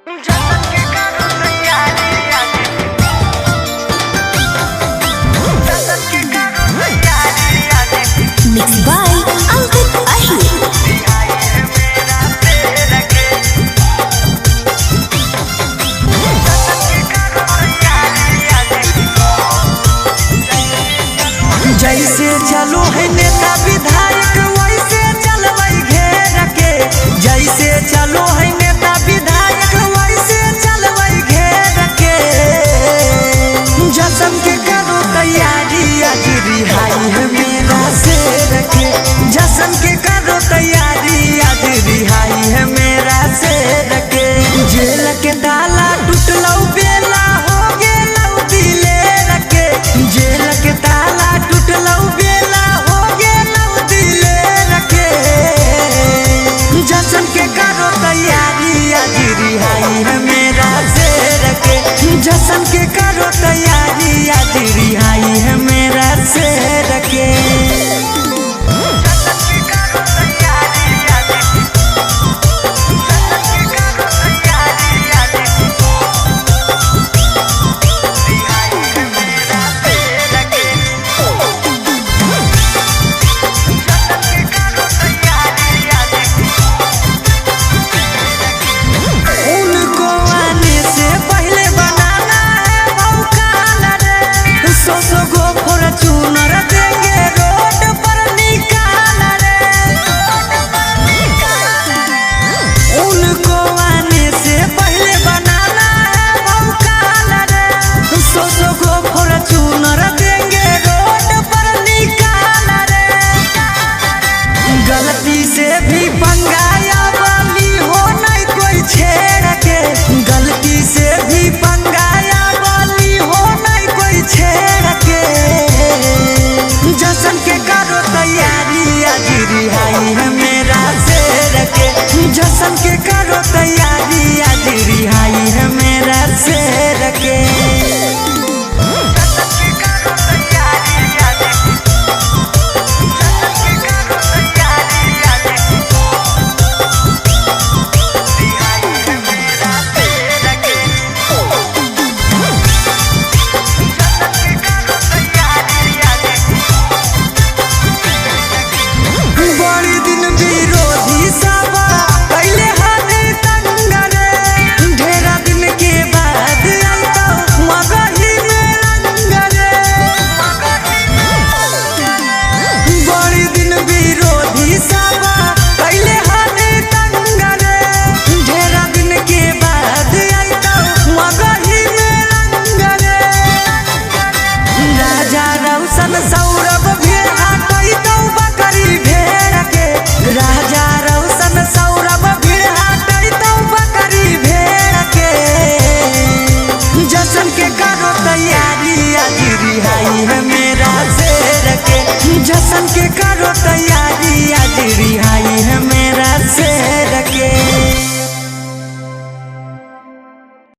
Mixed by Ankit Ahir. जैसे चलो है नेता विधायक वैसे चलबै घेर के। जैसे चलो है नेता विधायक वैसे चलबै घेर के। जश्न के करो तैयारी आज रिहाई है मेरा शेर के। जश्न के करो तैयारी आज रिहाई है मेरा शेर के। जेल के ताला टूटलौ बेला हो गेलौ दिलेर के। जेल के ताला टूटलौ बेला हो गेलौ दिलेर के। जश्न के करो तैयारी आज रिहाई है मेरा शेर के। जश्न के करो तैयारी आज रिहाई है मेरा शेर के। गलती से भी पंगाया वाली हो नहीं कोई छेड़ के। गलती से भी पंगाया वाली हो नहीं कोई छेड़ के। जश्न के करो तैयारी आज रिहाई है मेरा शेर के। जश्न के करो तैयारी आज रिहाई है मेरा शेर के। सौरभ भी हटैतौ बकरी भेड़ के। राजा रौशन सौरभ भी हटैतौ बकरी भेड़ के। जश्न के करो तैयारी आज रिहाई है मेरा शेर के। जश्न के करो तैयारी।